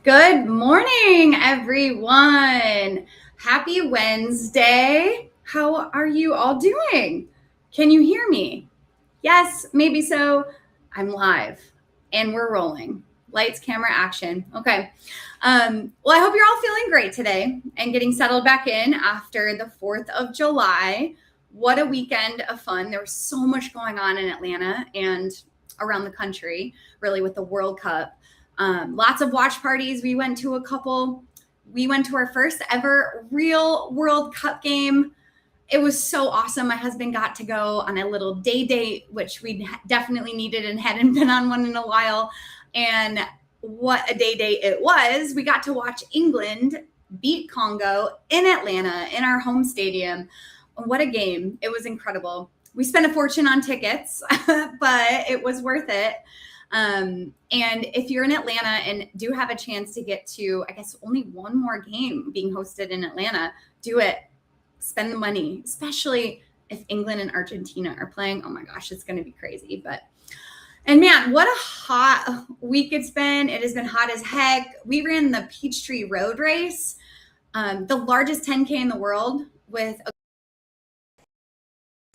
Good morning, everyone. Happy Wednesday. How are you all doing? Can you hear me? Yes, maybe so. I'm live and we're rolling. Lights, camera, action. Okay. Well, I hope you're all feeling great today and getting settled back in after the 4th of July. What a weekend of fun. There was so much going on in Atlanta and around the country, really, with the World Cup. Lots of watch parties. We went to a couple. We went to our first ever real World Cup game. It was so awesome. My husband got to go on a little day date, which we definitely needed and hadn't been on one in a while. And what a day date it was. We got to watch England beat Congo in Atlanta in our home stadium. What a game. It was incredible. We spent a fortune on tickets, but it was worth it. And if you're in Atlanta and do have a chance to get to, I guess, only one more game being hosted in Atlanta, do it. Spend the money, especially if England and Argentina are playing. Oh my gosh, it's going to be crazy. And man, what a hot week it's been. It has been hot as heck. We ran the Peachtree Road Race, the largest 10K in the world with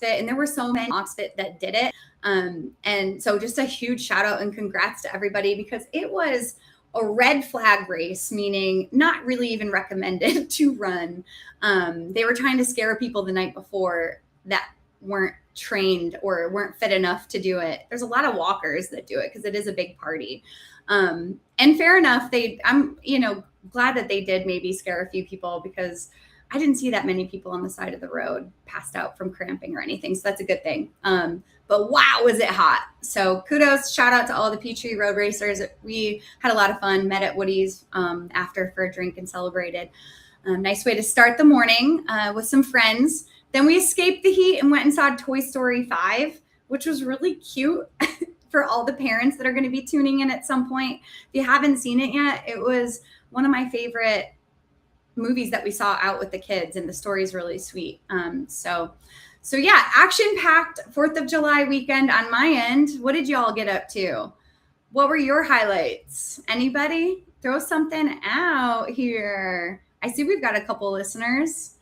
and there were so many OxFit that did it. And so just a huge shout out and congrats to everybody, because it was a red flag race, meaning not really even recommended to run. They were trying to scare people the night before that weren't trained or weren't fit enough to do it. There's a lot of walkers that do it because it is a big party. And fair enough. I'm glad that they did maybe scare a few people, because I didn't see that many people on the side of the road passed out from cramping or anything. So that's a good thing. But wow, was it hot. So kudos, shout out to all the Peachtree Road Racers. We had a lot of fun, met at Woody's after for a drink and celebrated. Nice way to start the morning with some friends. Then we escaped the heat and went and saw Toy Story 5, which was really cute for all the parents that are going to be tuning in at some point. If you haven't seen it yet, it was one of my favorite movies that we saw out with the kids, and the story is really sweet. So yeah, action-packed 4th of July weekend on my end. What did y'all get up to? What were your highlights? Anybody? Throw something out here. I see we've got a couple listeners.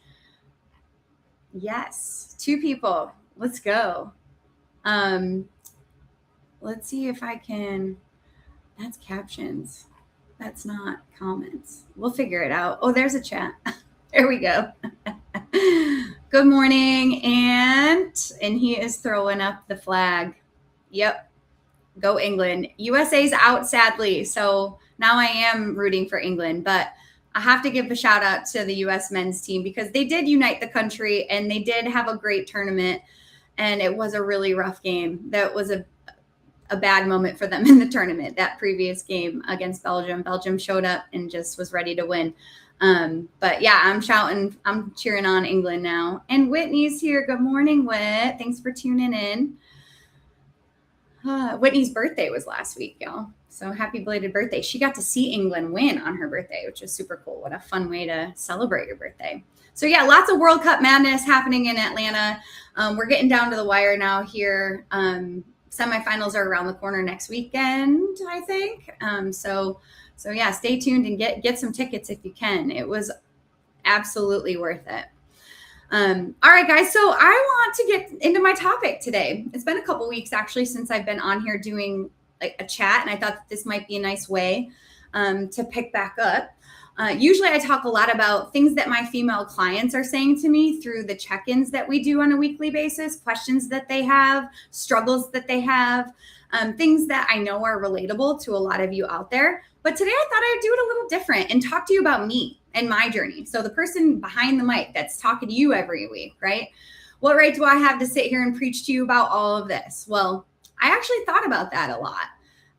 Yes, 2 people. Let's go. Let's see if I can. That's captions. That's not comments. We'll figure it out. Oh, there's a chat. There we go. Good morning, Ant. And he is throwing up the flag. Yep. Go England. USA's out, sadly. So now I am rooting for England. But I have to give a shout out to the US men's team, because they did unite the country and they did have a great tournament. And it was a really rough game. That was a bad moment for them in the tournament. That previous game against Belgium showed up and just was ready to win. But yeah, I'm cheering on England now. And Whitney's here. Good morning, Whit. Thanks for tuning in. Whitney's birthday was last week, y'all. So happy belated birthday. She got to see England win on her birthday, which is super cool. What a fun way to celebrate your birthday. So yeah, lots of World Cup madness happening in Atlanta. We're getting down to the wire now here. Semifinals are around the corner next weekend, I think. So yeah, stay tuned and get some tickets if you can. It was absolutely worth it. All right, guys. So I want to get into my topic today. It's been a couple weeks actually since I've been on here doing like a chat, and I thought that this might be a nice way to pick back up. Usually I talk a lot about things that my female clients are saying to me through the check-ins that we do on a weekly basis, questions that they have, struggles that they have, things that I know are relatable to a lot of you out there. But today I thought I'd do it a little different and talk to you about me and my journey. So the person behind the mic that's talking to you every week, right? What right do I have to sit here and preach to you about all of this? Well, I actually thought about that a lot.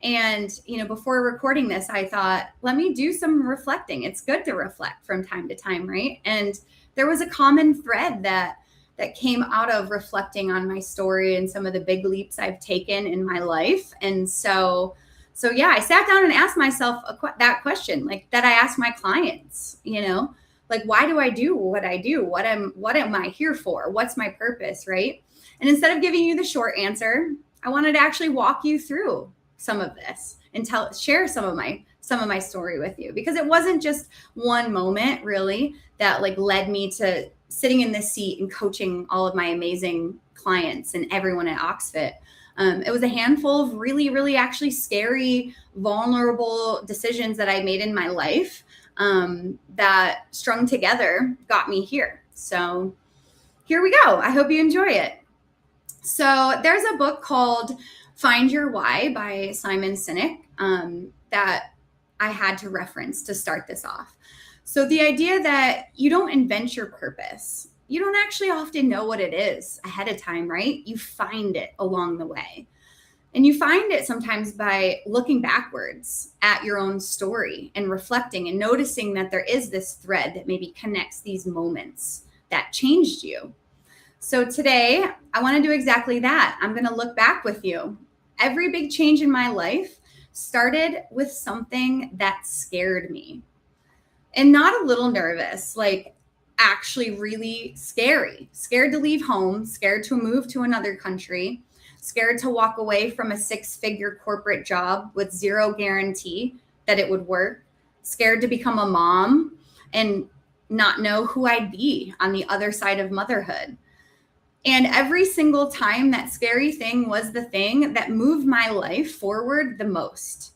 And, before recording this, I thought, let me do some reflecting. It's good to reflect from time to time, right? And there was a common thread that came out of reflecting on my story and some of the big leaps I've taken in my life. And so yeah, I sat down and asked myself that question, like that I ask my clients, like, why do I do what I do? What am I here for? What's my purpose, right? And instead of giving you the short answer, I wanted to actually walk you through some of this and share some of my some of my story with you, because it wasn't just one moment really that like led me to sitting in this seat and coaching all of my amazing clients and everyone at OxFit. It was a handful of really, really actually scary, vulnerable decisions that I made in my life that strung together got me here. So here we go. I hope you enjoy it. So there's a book called Find Your Why by Simon Sinek that I had to reference to start this off. So the idea that you don't invent your purpose. You don't actually often know what it is ahead of time, right? You find it along the way. And you find it sometimes by looking backwards at your own story and reflecting and noticing that there is this thread that maybe connects these moments that changed you. So today, I want to do exactly that. I'm going to look back with you. Every big change in my life started with something that scared me. And not a little nervous, like actually really scary. Scared to leave home, scared to move to another country, scared to walk away from a 6-figure corporate job with zero guarantee that it would work, scared to become a mom and not know who I'd be on the other side of motherhood. And every single time, that scary thing was the thing that moved my life forward the most.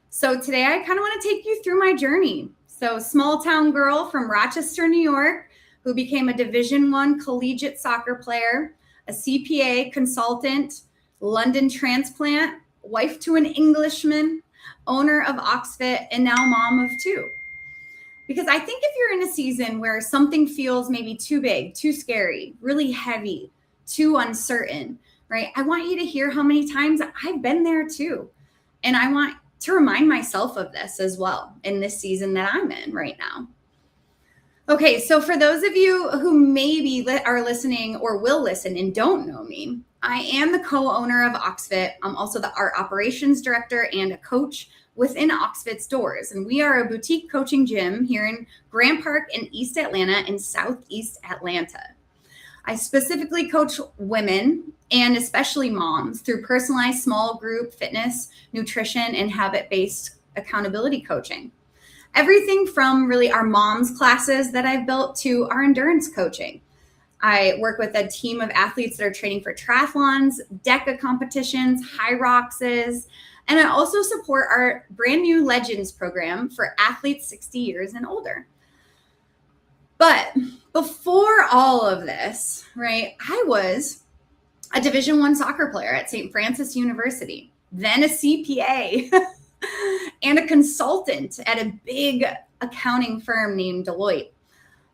So today I kind of want to take you through my journey. So small town girl from Rochester, New York, who became a Division I collegiate soccer player, a CPA consultant, London transplant, wife to an Englishman, owner of OxFit, and now mom of 2. Because I think if you're in a season where something feels maybe too big, too scary, really heavy, too uncertain, right? I want you to hear how many times I've been there too. And I want to remind myself of this as well in this season that I'm in right now. Okay, so for those of you who maybe are listening or will listen and don't know me, I am the co-owner of OxFit. I'm also the art operations director and a coach within OxFit's doors. And we are a boutique coaching gym here in Grant Park in East Atlanta and Southeast Atlanta. I specifically coach women and especially moms through personalized small group fitness, nutrition, and habit-based accountability coaching. Everything from really our moms classes that I've built to our endurance coaching. I work with a team of athletes that are training for triathlons, DECA competitions, high roxes, and I also support our brand new Legends program for athletes 60 years and older. But before all of this, right, I was a Division I soccer player at St. Francis University, then a CPA and a consultant at a big accounting firm named Deloitte.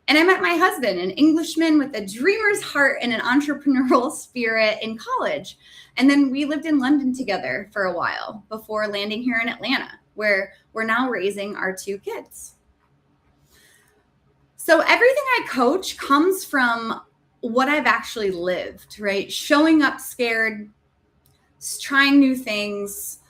And I met my husband, an Englishman with a dreamer's heart and an entrepreneurial spirit, in college. And then we lived in London together for a while before landing here in Atlanta, where we're now raising our 2 kids. So everything I coach comes from what I've actually lived, right? Showing up scared, trying new things,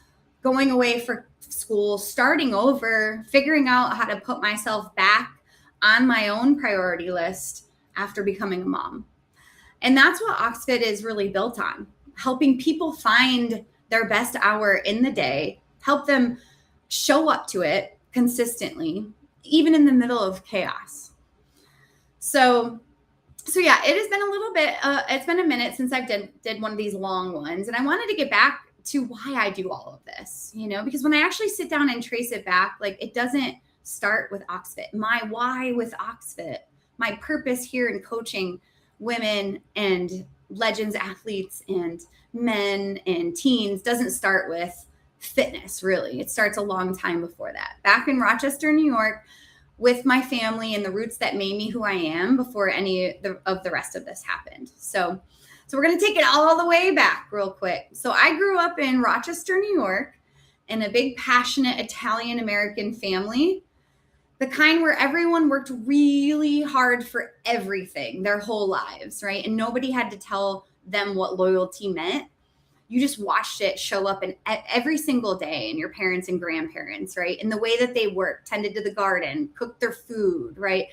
going away for school, starting over, figuring out how to put myself back on my own priority list after becoming a mom. And that's what OxFit is really built on, helping people find their best hour in the day, help them show up to it consistently, even in the middle of chaos. So yeah, it has been a little bit, it's been a minute since I did one of these long ones. And I wanted to get back to why I do all of this, because when I actually sit down and trace it back, like it doesn't start with OxFit. My why with OxFit, my purpose here in coaching women and Legends athletes and men and teens doesn't start with fitness, really. It starts a long time before that. Back in Rochester, New York, with my family and the roots that made me who I am before any of the rest of this happened. So we're going to take it all the way back real quick. So I grew up in Rochester, New York, in a big, passionate Italian-American family, the kind where everyone worked really hard for everything their whole lives, right? And nobody had to tell them what loyalty meant. You just watched it show up in every single day in your parents and grandparents, right? In the way that they worked, tended to the garden, cooked their food, right?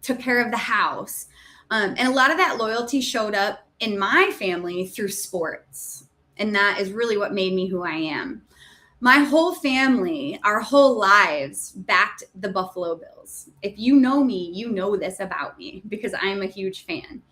Took care of the house. And a lot of that loyalty showed up in my family through sports. And that is really what made me who I am. My whole family, our whole lives backed the Buffalo Bills. If you know me, you know this about me because I'm a huge fan.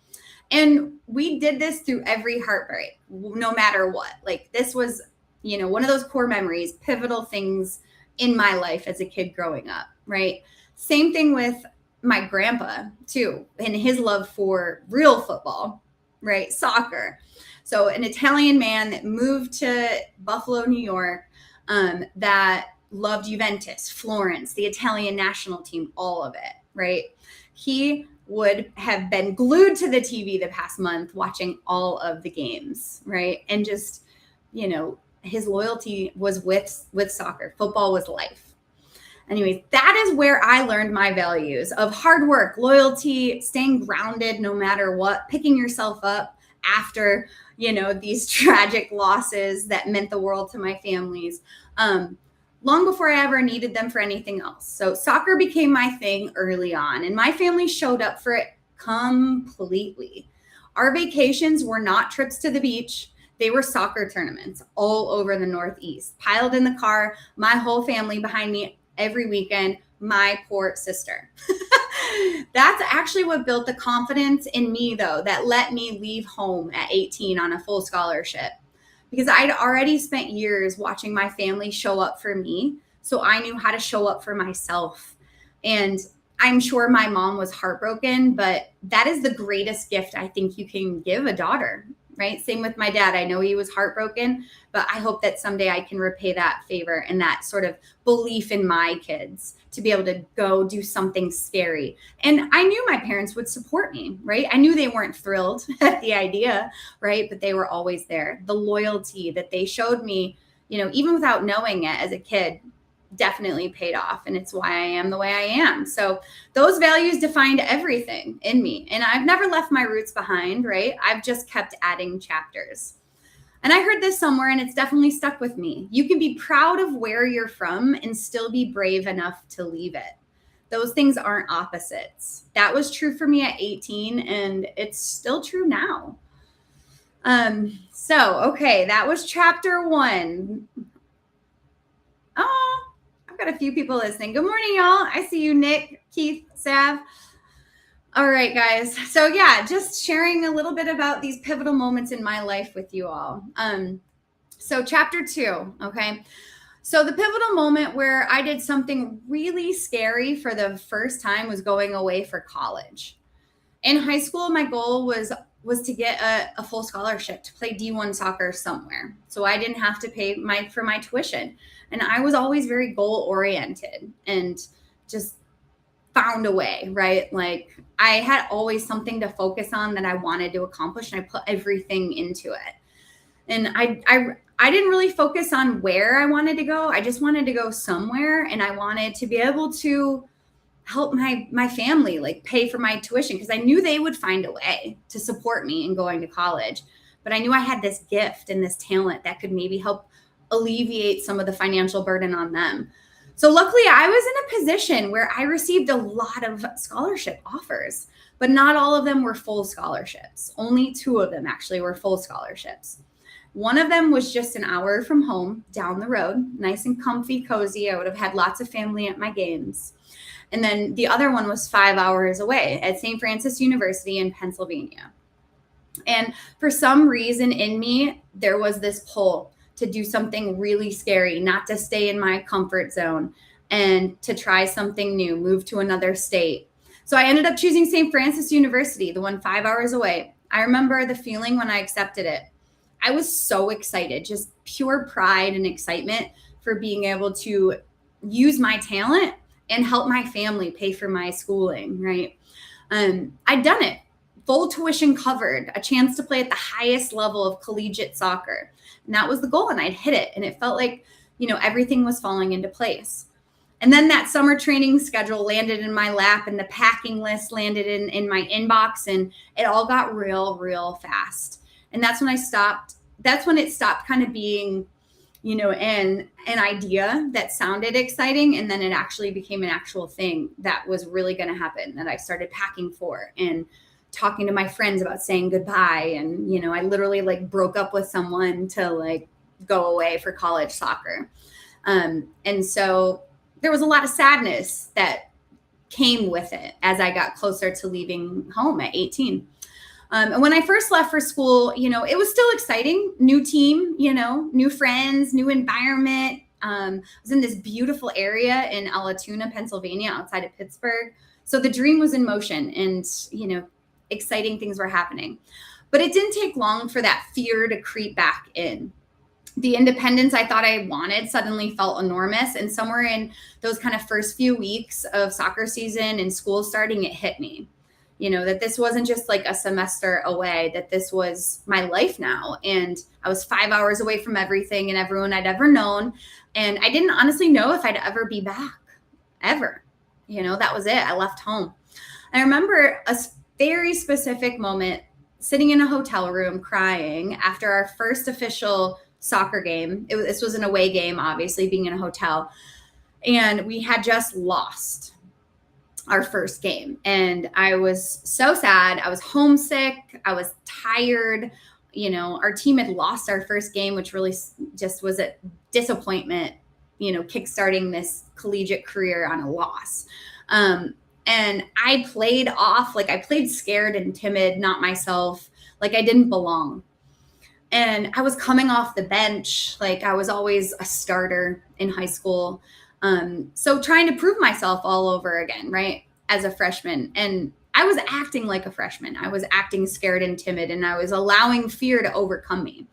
And we did this through every heartbreak, no matter what. Like this was, one of those core memories, pivotal things in my life as a kid growing up, right? Same thing with my grandpa too, and his love for real football, right? Soccer. So an Italian man that moved to Buffalo, New York, that loved Juventus, Florence, the Italian national team, all of it, right? He would have been glued to the TV the past month watching all of the games, right? And just, his loyalty was with soccer. Football was life. Anyways, that is where I learned my values of hard work, loyalty, staying grounded no matter what, picking yourself up after, these tragic losses that meant the world to my families, long before I ever needed them for anything else. So soccer became my thing early on, and my family showed up for it completely. Our vacations were not trips to the beach. They were soccer tournaments all over the Northeast, piled in the car, my whole family behind me every weekend, my poor sister. That's actually what built the confidence in me, though, that let me leave home at 18 on a full scholarship, because I'd already spent years watching my family show up for me. So I knew how to show up for myself. And I'm sure my mom was heartbroken, but that is the greatest gift I think you can give a daughter, right? Same with my dad. I know he was heartbroken, but I hope that someday I can repay that favor and that sort of belief in my kids to be able to go do something scary. And I knew my parents would support me, right? I knew they weren't thrilled at the idea, right? But they were always there. The loyalty that they showed me, even without knowing it as a kid, definitely paid off. And it's why I am the way I am. So those values defined everything in me. And I've never left my roots behind, right? I've just kept adding chapters. And I heard this somewhere, and it's definitely stuck with me. You can be proud of where you're from and still be brave enough to leave it. Those things aren't opposites. That was true for me at 18, and it's still true now. Okay, that was chapter 1. Oh, I've got a few people listening. Good morning, y'all. I see you, Nick, Keith, Sav. All right, guys. So yeah, just sharing a little bit about these pivotal moments in my life with you all. So chapter 2, okay. So the pivotal moment where I did something really scary for the first time was going away for college. In high school, my goal was to get a full scholarship to play D1 soccer somewhere. So I didn't have to pay for my tuition. And I was always very goal oriented and just found a way, right? Like I had always something to focus on that I wanted to accomplish, and I put everything into it. And I didn't really focus on where I wanted to go. I just wanted to go somewhere, and I wanted to be able to help my family, like pay for my tuition, because I knew they would find a way to support me in going to college. But I knew I had this gift and this talent that could maybe help alleviate some of the financial burden on them. So luckily, I was in a position where I received a lot of scholarship offers, but not all of them were full scholarships. Only 2 of them actually were full scholarships. One of them was just an hour from home down the road, nice and comfy, cozy. I would have had lots of family at my games. And then the other one was 5 hours away at St. Francis University in Pennsylvania. And for some reason in me, there was this pull to do something really scary, not to stay in my comfort zone, and to try something new, move to another state. So I ended up choosing St. Francis University, the one 5 hours away. I remember the feeling when I accepted it. I was so excited, just pure pride and excitement for being able to use my talent and help my family pay for my schooling, right? I'd done it. Full tuition covered, a chance to play at the highest level of collegiate soccer. And that was the goal, and I'd hit it. And it felt like, everything was falling into place. And then that summer training schedule landed in my lap, and the packing list landed in my inbox, and it all got real fast. And that's when it stopped kind of being, an idea that sounded exciting. And then it actually became an actual thing that was really going to happen, that I started packing for and talking to my friends about saying goodbye. And, I literally broke up with someone to go away for college soccer. And so there was a lot of sadness that came with it as I got closer to leaving home at 18. And when I first left for school, it was still exciting. New team, new friends, new environment. I was in this beautiful area in Alatoona, Pennsylvania, outside of Pittsburgh. So the dream was in motion and, exciting things were happening. But it didn't take long for that fear to creep back in. The independence I thought I wanted suddenly felt enormous. And somewhere in those kind of first few weeks of soccer season and school starting, it hit me, that this wasn't just like a semester away, that this was my life now. And I was 5 hours away from everything and everyone I'd ever known. And I didn't honestly know if I'd ever be back, ever. That was it. I left home. I remember a very specific moment sitting in a hotel room crying after our first official soccer game. This was an away game, obviously, being in a hotel. And we had just lost our first game. And I was so sad. I was homesick. I was tired. Our team had lost our first game, which really just was a disappointment, kickstarting this collegiate career on a loss. And I played off, I played scared and timid, not myself, like I didn't belong. And I was coming off the bench, I was always a starter in high school. So trying to prove myself all over again, right, as a freshman. And I was acting like a freshman. I was acting scared and timid, and I was allowing fear to overcome me.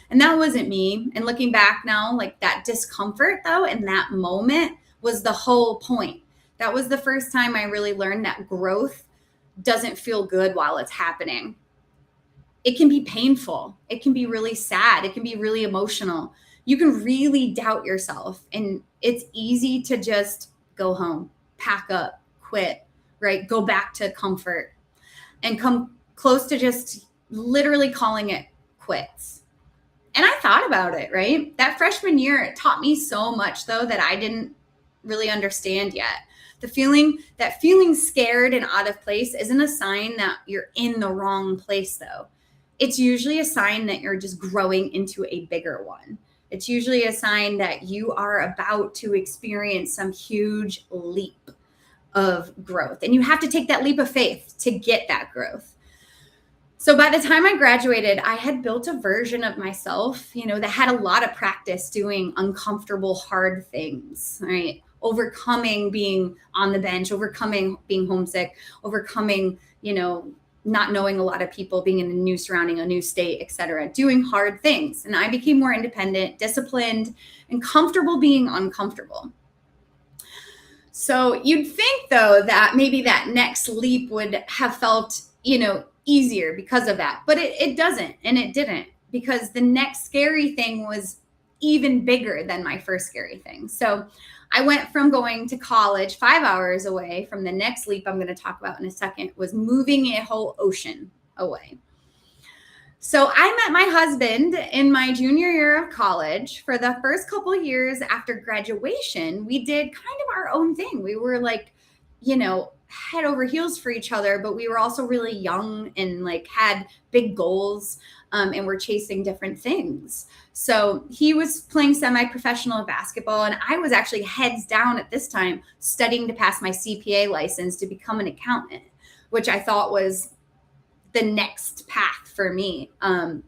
And that wasn't me. And looking back now, that discomfort, though, in that moment was the whole point. That was the first time I really learned that growth doesn't feel good while it's happening. It can be painful. It can be really sad. It can be really emotional. You can really doubt yourself. And it's easy to just go home, pack up, quit, right? Go back to comfort and come close to just literally calling it quits. And I thought about it, right? That freshman year, it taught me so much, though, that I didn't really understand yet. Feeling scared and out of place isn't a sign that you're in the wrong place, though. It's usually a sign that you're just growing into a bigger one. It's usually a sign that you are about to experience some huge leap of growth. And you have to take that leap of faith to get that growth. So by the time I graduated, I had built a version of myself, that had a lot of practice doing uncomfortable, hard things, right? Overcoming being on the bench, overcoming being homesick, overcoming, not knowing a lot of people, being in a new surrounding, a new state, etc., doing hard things. And I became more independent, disciplined, and comfortable being uncomfortable. So you'd think, though, that maybe that next leap would have felt, easier because of that. But it doesn't, and it didn't, because the next scary thing was even bigger than my first scary thing. So I went from going to college 5 hours away from the next leap I'm going to talk about in a second, was moving a whole ocean away. So I met my husband in my junior year of college. For the first couple of years after graduation, we did kind of our own thing. We were head over heels for each other, but we were also really young and had big goals, and we're chasing different things. So he was playing semi-professional basketball, and I was actually heads down at this time studying to pass my CPA license to become an accountant, which I thought was the next path for me. Then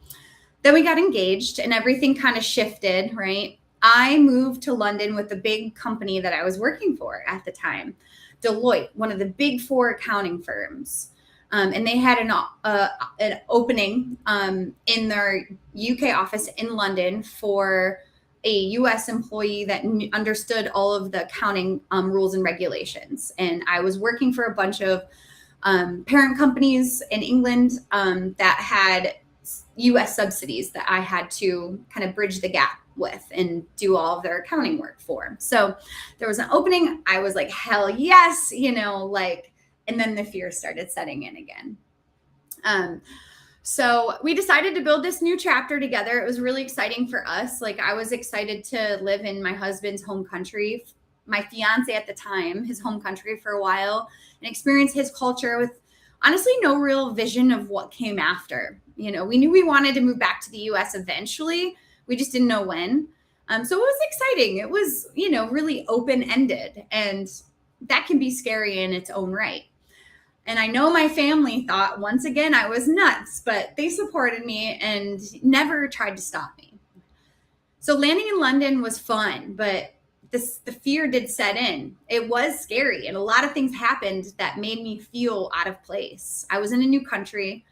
we got engaged and everything kind of shifted, right? I moved to London with the big company that I was working for at the time, Deloitte, one of the big four accounting firms. And they had an opening in their UK office in London for a US employee that understood all of the accounting rules and regulations. And I was working for a bunch of parent companies in England that had US subsidies that I had to kind of bridge the gap with and do all of their accounting work for. So there was an opening. I was like, hell yes, and then the fear started setting in again. So we decided to build this new chapter together. It was really exciting for us. I was excited to live in my husband's home country, my fiance at the time, his home country for a while, and experience his culture with honestly no real vision of what came after. We knew we wanted to move back to the US eventually. We just didn't know when. So it was exciting. It was, really open-ended, and that can be scary in its own right. And I know my family thought, once again, I was nuts, but they supported me and never tried to stop me. So landing in London was fun, but the fear did set in. It was scary, and a lot of things happened that made me feel out of place. I was in a new country,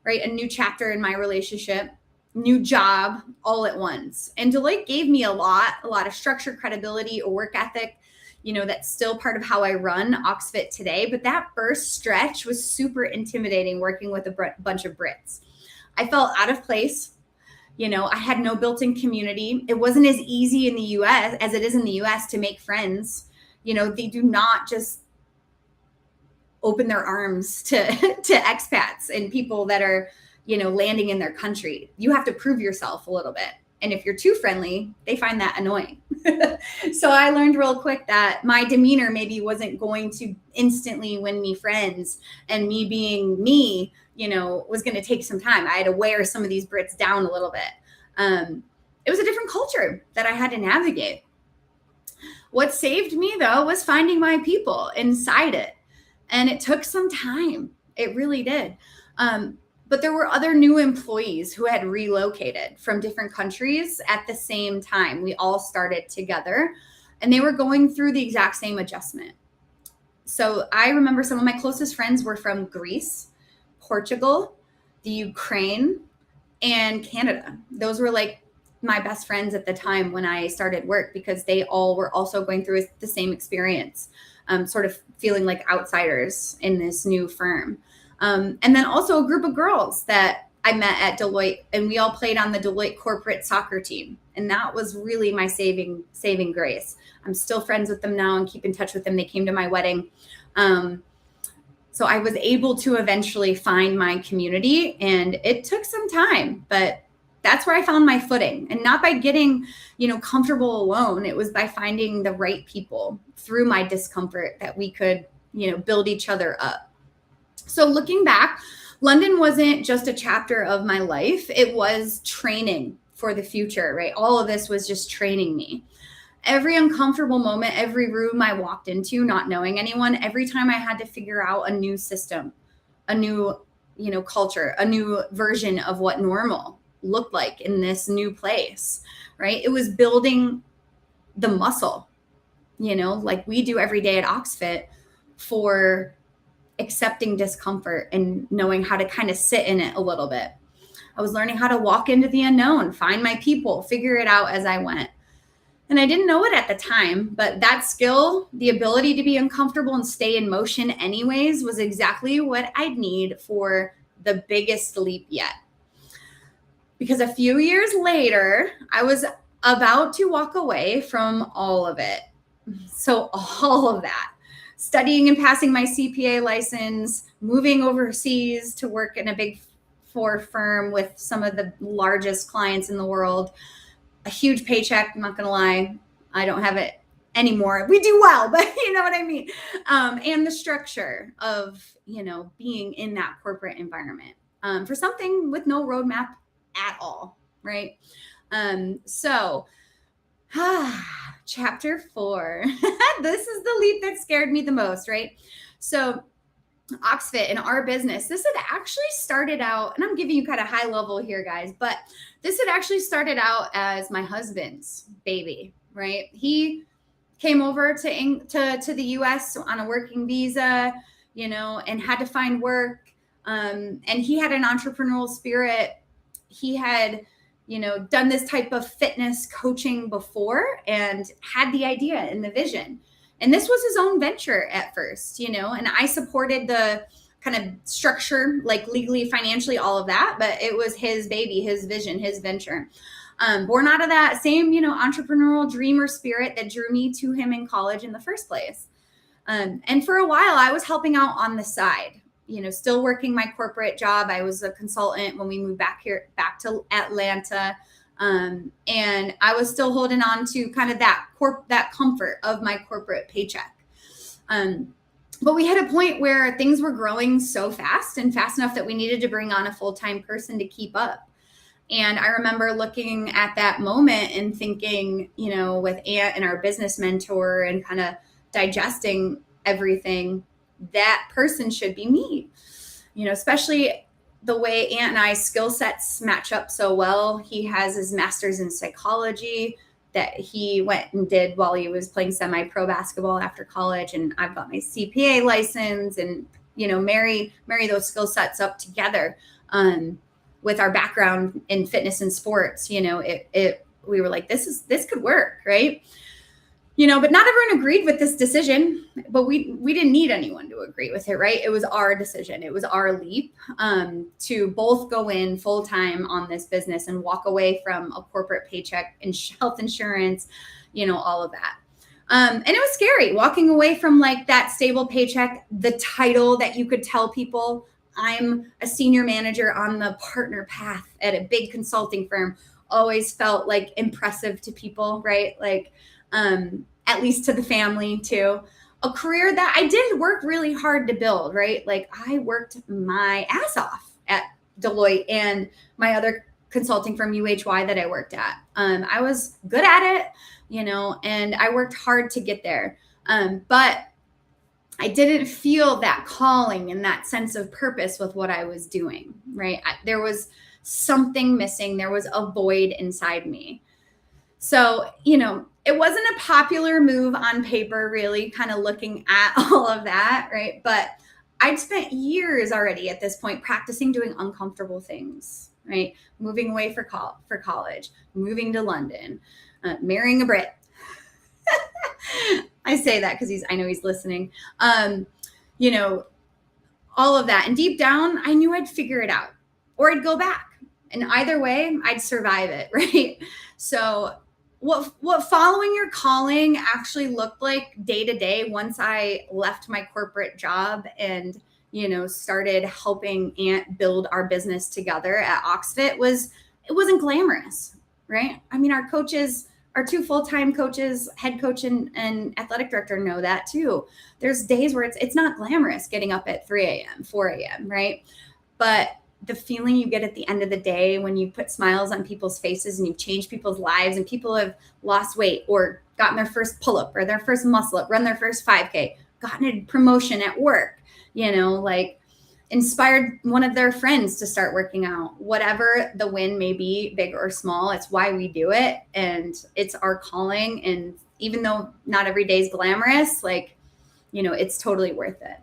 right? A new chapter in my relationship, new job, all at once. And Deloitte gave me a lot of structure, credibility, a work ethic. That's still part of how I run OxFit today. But that first stretch was super intimidating, working with a bunch of Brits. I felt out of place. I had no built-in community. It wasn't as easy in the US as it is in the US to make friends. They do not just open their arms to expats and people that are, landing in their country. You have to prove yourself a little bit. And if you're too friendly, they find that annoying. So I learned real quick that my demeanor maybe wasn't going to instantly win me friends, and me being me, was going to take some time. I had to wear some of these Brits down a little bit. It was a different culture that I had to navigate. What saved me, though, was finding my people inside it. And it took some time. It really did. But there were other new employees who had relocated from different countries at the same time. We all started together, and they were going through the exact same adjustment. So I remember some of my closest friends were from Greece, Portugal, the Ukraine, and Canada. Those were like my best friends at the time when I started work, because they all were also going through the same experience, sort of feeling like outsiders in this new firm. And then also a group of girls that I met at Deloitte, and we all played on the Deloitte corporate soccer team. And that was really my saving grace. I'm still friends with them now and keep in touch with them. They came to my wedding. So I was able to eventually find my community, and it took some time, but that's where I found my footing, and not by getting, comfortable alone. It was by finding the right people through my discomfort that we could, build each other up. So looking back, London wasn't just a chapter of my life. It was training for the future, right? All of this was just training me. Every uncomfortable moment, every room I walked into, not knowing anyone, every time I had to figure out a new system, a new, culture, a new version of what normal looked like in this new place, right? It was building the muscle, like we do every day at OxFit, for accepting discomfort and knowing how to kind of sit in it a little bit. I was learning how to walk into the unknown, find my people, figure it out as I went. And I didn't know it at the time, but that skill, the ability to be uncomfortable and stay in motion anyways, was exactly what I'd need for the biggest leap yet. Because a few years later, I was about to walk away from all of it. So all of that, studying and passing my CPA license, moving overseas to work in a big four firm with some of the largest clients in the world, a huge paycheck. I'm not going to lie. I don't have it anymore. We do well, but you know what I mean? And the structure of, being in that corporate environment for something with no roadmap at all. Right. So chapter 4, this is the leap that scared me the most. Right. So OxFit in our business, this had actually started out, and I'm giving you kind of high level here, guys, but this had actually started out as my husband's baby, right? He came over to the US on a working visa, and had to find work. And he had an entrepreneurial spirit. He had, done this type of fitness coaching before and had the idea and the vision. And this was his own venture at first, and I supported the kind of structure, like legally, financially, all of that. But it was his baby, his vision, his venture. Born out of that same, entrepreneurial dreamer spirit that drew me to him in college in the first place. And for a while, I was helping out on the side, still working my corporate job. I was a consultant when we moved back to Atlanta. And I was still holding on to kind of that comfort of my corporate paycheck. But we had a point where things were growing so fast and fast enough that we needed to bring on a full-time person to keep up. And I remember looking at that moment and thinking, with Aunt and our business mentor and kind of digesting everything, that person should be me, especially the way Aunt and I's skill sets match up so well. He has his master's in psychology that he went and did while he was playing semi-pro basketball after college. And I've got my CPA license and, marry those skill sets up together. With our background in fitness and sports, we were like, this could work. Right. But not everyone agreed with this decision, but we didn't need anyone to agree with it, right? It was our decision. It was our leap to both go in full time on this business and walk away from a corporate paycheck and health insurance, all of that. And it was scary walking away from like that stable paycheck, the title that you could tell people I'm a senior manager on the partner path at a big consulting firm, always felt like impressive to people, right? Like, at least to the family too. A career that I did work really hard to build, right? Like I worked my ass off at Deloitte and my other consulting firm, UHY, that I worked at. I was good at it, and I worked hard to get there. But I didn't feel that calling and that sense of purpose with what I was doing, right? There was something missing. There was a void inside me. So, it wasn't a popular move on paper, really, kind of looking at all of that, right? But I'd spent years already at this point practicing doing uncomfortable things, right? Moving away for college, moving to London, marrying a Brit. I say that because I know he's listening. All of that. And deep down, I knew I'd figure it out or I'd go back. And either way, I'd survive it, right? So what following your calling actually looked like day to day once I left my corporate job and, started helping Aunt build our business together at OxFit it wasn't glamorous, right? I mean, our coaches, our two full-time coaches, head coach and athletic director know that too. There's days where it's not glamorous getting up at 3 a.m., 4 a.m., right? But the feeling you get at the end of the day when you put smiles on people's faces and you've changed people's lives and people have lost weight or gotten their first pull-up or their first muscle up, run their first 5K, gotten a promotion at work, like inspired one of their friends to start working out, whatever the win may be, big or small, it's why we do it. And it's our calling. And even though not every day is glamorous, it's totally worth it.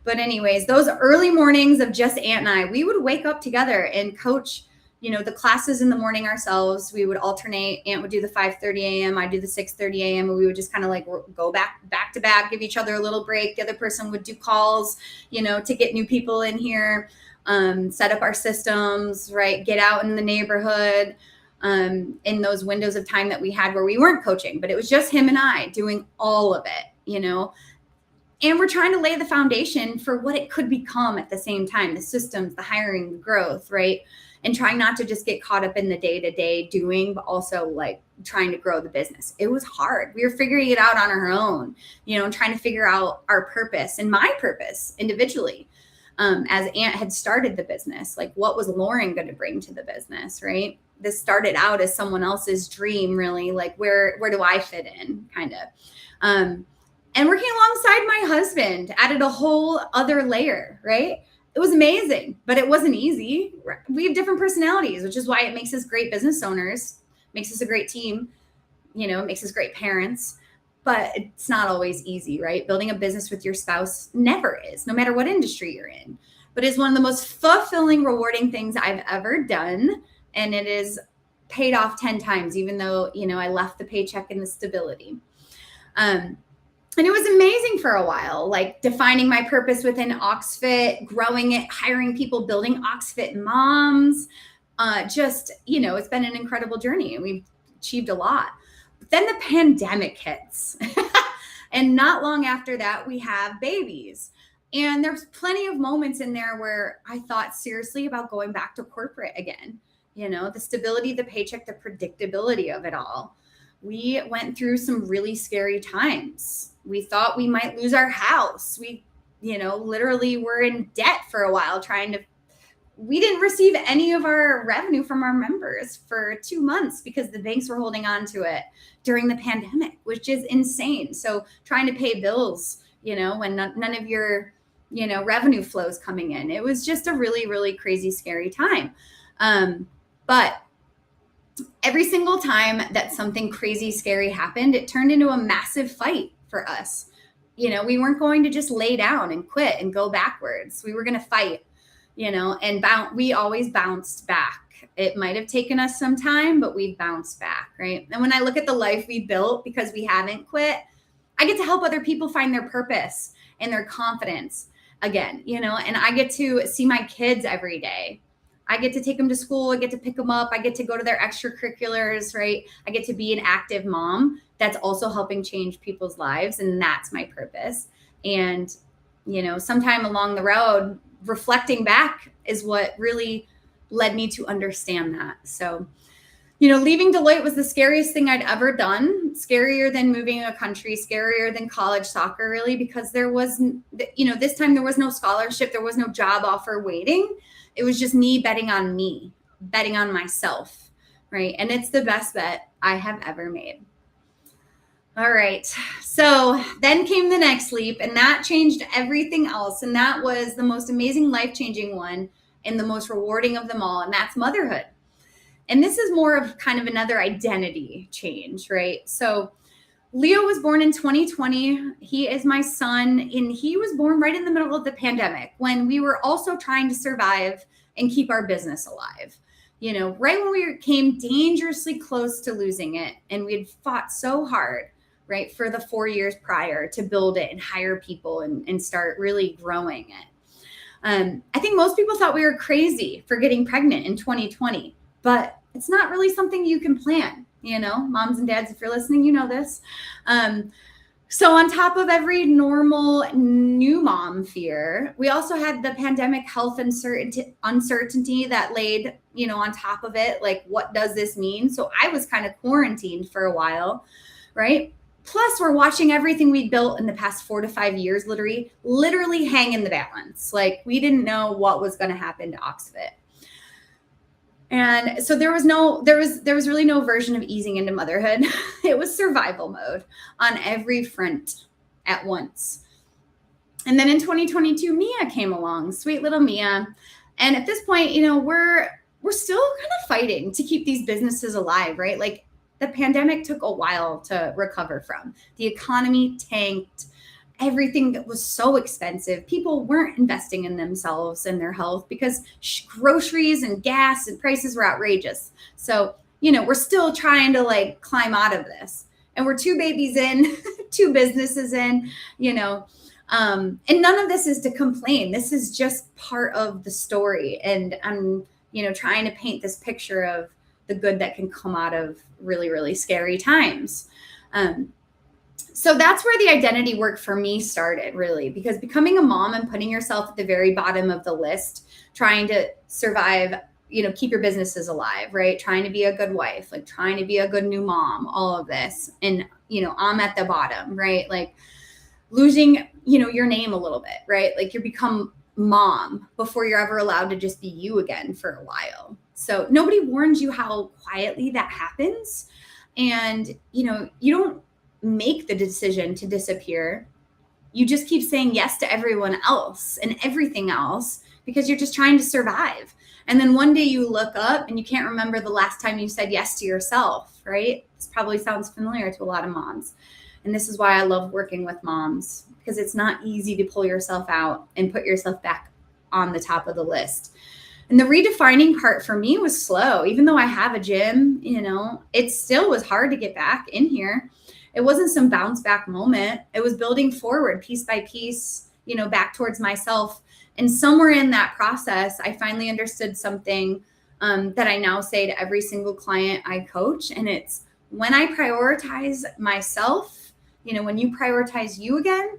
But anyways, those early mornings of just Aunt and I, we would wake up together and coach, the classes in the morning ourselves. We would alternate. Aunt would do the 5:30 a.m. I'd do the 6:30 a.m. And we would just kind of go back to back, give each other a little break. The other person would do calls, to get new people in here, set up our systems, right? Get out in the neighborhood in those windows of time that we had where we weren't coaching, but it was just him and I doing all of it, And we're trying to lay the foundation for what it could become at the same time, the systems, the hiring, the growth, right? And trying not to just get caught up in the day-to-day doing, but also trying to grow the business. It was hard. We were figuring it out on our own, and trying to figure out our purpose and my purpose individually. As Aunt had started the business, what was Lauren going to bring to the business, right? This started out as someone else's dream, really, where do I fit in, kind of. And working alongside my husband added a whole other layer, right? It was amazing, but it wasn't easy. We have different personalities, which is why it makes us great business owners, makes us a great team, makes us great parents, but it's not always easy, right? Building a business with your spouse never is, no matter what industry you're in, but it's one of the most fulfilling, rewarding things I've ever done. And it is paid off 10 times, even though, I left the paycheck and the stability. And it was amazing for a while, defining my purpose within OxFit, growing it, hiring people, building OxFit moms. It's been an incredible journey and we've achieved a lot. But then the pandemic hits. And not long after that, we have babies. And there's plenty of moments in there where I thought seriously about going back to corporate again. The stability, the paycheck, the predictability of it all. We went through some really scary times. We thought we might lose our house. We, literally were in debt for a while trying to we didn't receive any of our revenue from our members for 2 months because the banks were holding on to it during the pandemic, which is insane. So trying to pay bills, when none of your, revenue flows coming in, it was just a really, really crazy, scary time. But every single time that something crazy, scary happened, it turned into a massive fight for us. We weren't going to just lay down and quit and go backwards. We were going to fight, and we always bounced back. It might have taken us some time, but we bounced back, right? And when I look at the life we built because we haven't quit, I get to help other people find their purpose and their confidence again, and I get to see my kids every day. I get to take them to school. I get to pick them up. I get to go to their extracurriculars, right? I get to be an active mom that's also helping change people's lives. And that's my purpose. And, sometime along the road, reflecting back is what really led me to understand that. So, leaving Deloitte was the scariest thing I'd ever done. Scarier than moving a country, scarier than college soccer, really, because there was, this time there was no scholarship. There was no job offer waiting. It was just me betting on myself, right? And it's the best bet I have ever made. All right. So then came the next leap, and that changed everything else. And that was the most amazing, life-changing one and the most rewarding of them all. And that's motherhood. And this is more of kind of another identity change, right? So Leo was born in 2020. He is my son, and he was born right in the middle of the pandemic when we were also trying to survive and keep our business alive. Right when we came dangerously close to losing it, and we had fought so hard, right, for the 4 years prior to build it and hire people and start really growing it. I think most people thought we were crazy for getting pregnant in 2020, but it's not really something you can plan. Moms and dads, if you're listening, you know this. So on top of every normal new mom fear, we also had the pandemic health uncertainty that laid, on top of it. Like, what does this mean? So I was kind of quarantined for a while, right? Plus, we're watching everything we built in the past 4 to 5 years literally hang in the balance. Like, we didn't know what was going to happen to OxFit. And so there was really no version of easing into motherhood. It was survival mode on every front at once. And then in 2022, Mia came along, sweet little Mia. And at this point, we're still kind of fighting to keep these businesses alive, right? Like, the pandemic took a while to recover from. The economy tanked. Everything that was so expensive. People weren't investing in themselves and their health because groceries and gas and prices were outrageous. So, we're still trying to climb out of this. And we're 2 babies in, 2 businesses in, and none of this is to complain. This is just part of the story. And I'm, trying to paint this picture of the good that can come out of really, really scary times. So that's where the identity work for me started, really, because becoming a mom and putting yourself at the very bottom of the list, trying to survive, keep your businesses alive, right? Trying to be a good wife, trying to be a good new mom, all of this. And, I'm at the bottom, right? Losing, your name a little bit, right? You become mom before you're ever allowed to just be you again for a while. So nobody warns you how quietly that happens. And, you don't make the decision to disappear. You just keep saying yes to everyone else and everything else because you're just trying to survive. And then one day you look up and you can't remember the last time you said yes to yourself, right? This probably sounds familiar to a lot of moms. And this is why I love working with moms, because it's not easy to pull yourself out and put yourself back on the top of the list. And the redefining part for me was slow. Even though I have a gym, it still was hard to get back in here. It wasn't some bounce back moment. It was building forward piece by piece, back towards myself. And somewhere in that process, I finally understood something that I now say to every single client I coach. And it's when I prioritize myself, when you prioritize you again,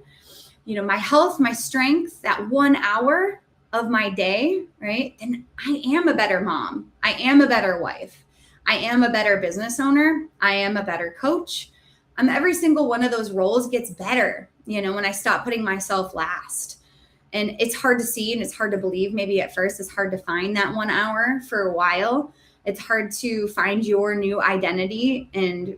my health, my strength, that 1 hour of my day, right? And I am a better mom. I am a better wife. I am a better business owner. I am a better coach. Every single one of those roles gets better, when I stop putting myself last. And it's hard to see and it's hard to believe. Maybe at first it's hard to find that 1 hour for a while. It's hard to find your new identity and,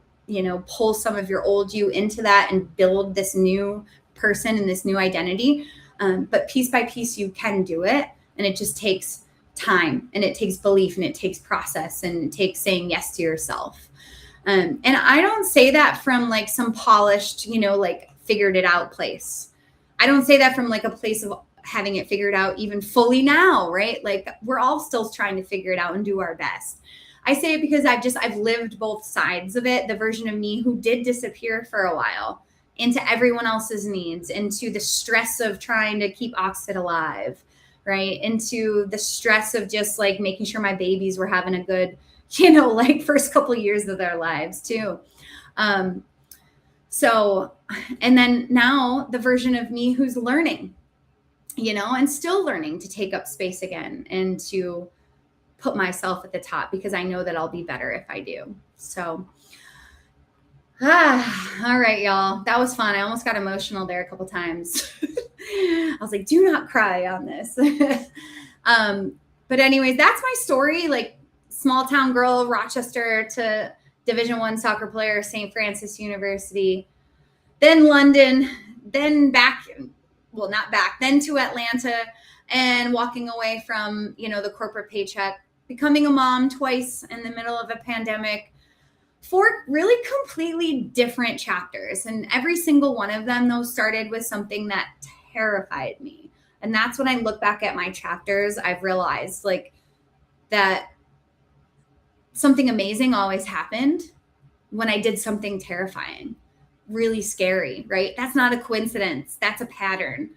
pull some of your old you into that and build this new person and this new identity. But piece by piece, you can do it. And it just takes time, and it takes belief, and it takes process, and it takes saying yes to yourself. And I don't say that from like some polished, like figured it out place. I don't say that from like a place of having it figured out even fully now, right? Like we're all still trying to figure it out and do our best. I say it because I've lived both sides of it. The version of me who did disappear for a while into everyone else's needs, into the stress of trying to keep OxFit alive, right? Into the stress of just like making sure my babies were having a good, like first couple of years of their lives too. So, and then now the version of me who's learning, and still learning to take up space again and to put myself at the top, because I know that I'll be better if I do. So, all right, y'all. That was fun. I almost got emotional there a couple times. I was like, do not cry on this. But anyways, that's my story. Like small town girl, Rochester to Division I soccer player, St. Francis University, then London, then then to Atlanta, and walking away from, the corporate paycheck, becoming a mom twice in the middle of a pandemic, 4 really completely different chapters. And every single one of them, though, started with something that terrified me. And that's when I look back at my chapters, I've realized like that something amazing always happened when I did something terrifying, really scary, right? That's not a coincidence. That's a pattern.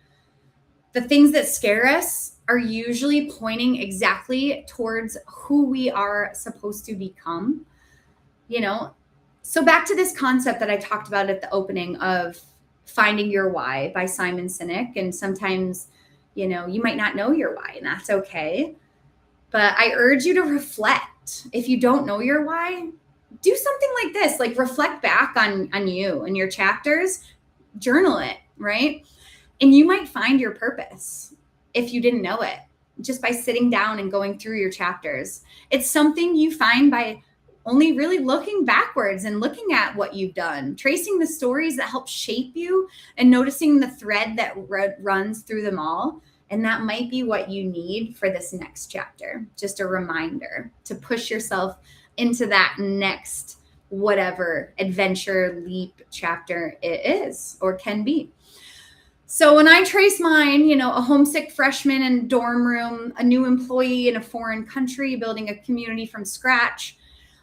The things that scare us are usually pointing exactly towards who we are supposed to become, So back to this concept that I talked about at the opening of Finding Your Why by Simon Sinek. And sometimes, you might not know your why, and that's okay. But I urge you to reflect. If you don't know your why, do something like this, like reflect back on you and your chapters, journal it, right? And you might find your purpose if you didn't know it, just by sitting down and going through your chapters. It's something you find by only really looking backwards and looking at what you've done, tracing the stories that help shape you and noticing the thread that runs through them all. And that might be what you need for this next chapter. Just a reminder to push yourself into that next whatever adventure, leap, chapter it is or can be. So when I trace mine, a homesick freshman in a dorm room, a new employee in a foreign country, building a community from scratch,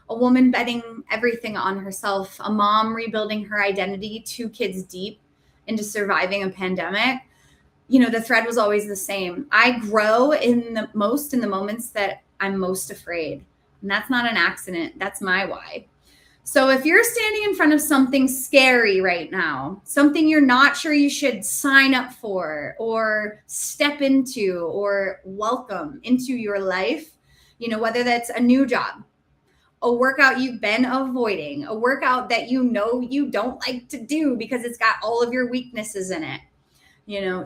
a woman betting everything on herself, a mom rebuilding her identity 2 kids deep into surviving a pandemic, the thread was always the same. I grow in the moments that I'm most afraid. And that's not an accident. That's my why. So if you're standing in front of something scary right now, something you're not sure you should sign up for or step into or welcome into your life, whether that's a new job, a workout you've been avoiding, a workout that you don't like to do because it's got all of your weaknesses in it,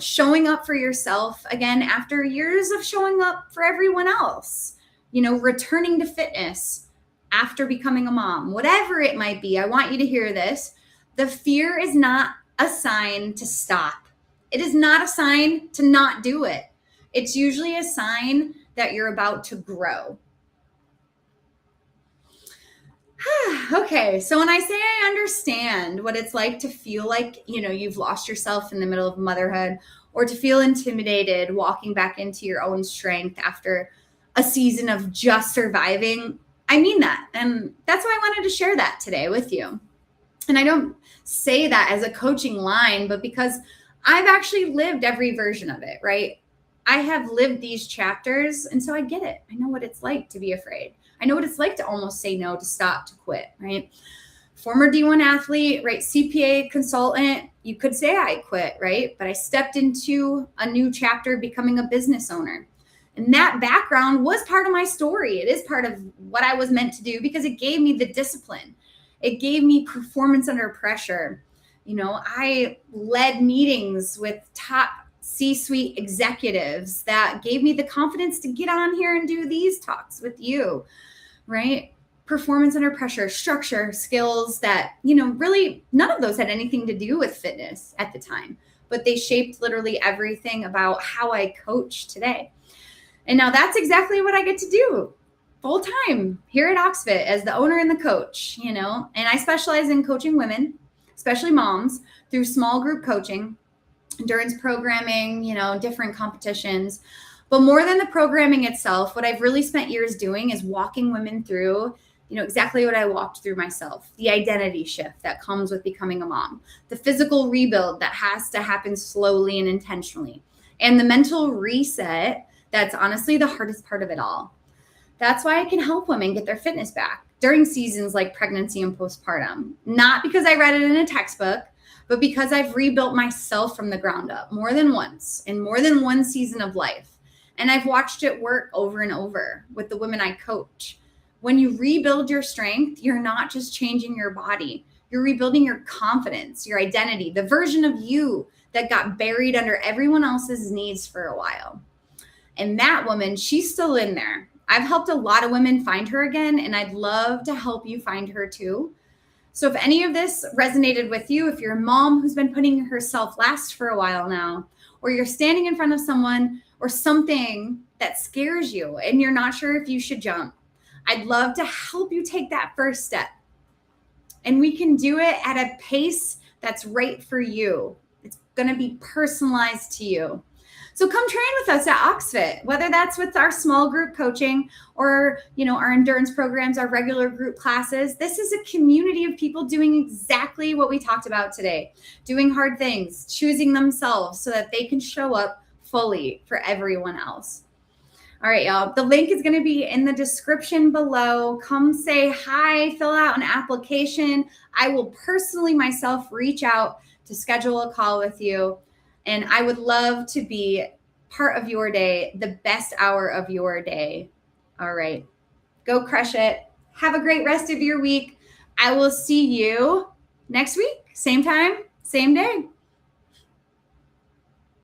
showing up for yourself again after years of showing up for everyone else, returning to fitness after becoming a mom, whatever it might be. I want you to hear this. The fear is not a sign to stop. It is not a sign to not do it. It's usually a sign that you're about to grow. Okay, so when I say I understand what it's like to feel like, you've lost yourself in the middle of motherhood, or to feel intimidated walking back into your own strength after a season of just surviving, I mean that. And that's why I wanted to share that today with you. And I don't say that as a coaching line, but because I've actually lived every version of it, right? I have lived these chapters, and so I get it. I know what it's like to be afraid. I know what it's like to almost say no, to stop, to quit, right? Former D1 athlete, right? CPA consultant. You could say I quit, right? But I stepped into a new chapter, becoming a business owner. And that background was part of my story. It is part of what I was meant to do because it gave me the discipline. It gave me performance under pressure. I led meetings with top C-suite executives that gave me the confidence to get on here and do these talks with you, right? Performance under pressure, structure, skills that, really none of those had anything to do with fitness at the time, but they shaped literally everything about how I coach today. And now that's exactly what I get to do full time here at OxFit as the owner and the coach, and I specialize in coaching women, especially moms, through small group coaching, endurance programming, different competitions. But more than the programming itself, what I've really spent years doing is walking women through, exactly what I walked through myself, the identity shift that comes with becoming a mom, the physical rebuild that has to happen slowly and intentionally, and the mental reset that's honestly the hardest part of it all. That's why I can help women get their fitness back during seasons like pregnancy and postpartum, not because I read it in a textbook, but because I've rebuilt myself from the ground up more than once in more than one season of life. And I've watched it work over and over with the women I coach. When you rebuild your strength, you're not just changing your body. You're rebuilding your confidence, your identity, the version of you that got buried under everyone else's needs for a while. And that woman, she's still in there. I've helped a lot of women find her again, and I'd love to help you find her too. So if any of this resonated with you, if you're a mom who's been putting herself last for a while now, or you're standing in front of someone or something that scares you and you're not sure if you should jump, I'd love to help you take that first step. And we can do it at a pace that's right for you. It's going to be personalized to you. So come train with us at OxFit, whether that's with our small group coaching or, our endurance programs, our regular group classes. This is a community of people doing exactly what we talked about today, doing hard things, choosing themselves so that they can show up fully for everyone else. All right, y'all. The link is going to be in the description below. Come say hi, fill out an application. I will personally myself reach out to schedule a call with you. And I would love to be part of your day, the best hour of your day. All right. Go crush it. Have a great rest of your week. I will see you next week. Same time, same day.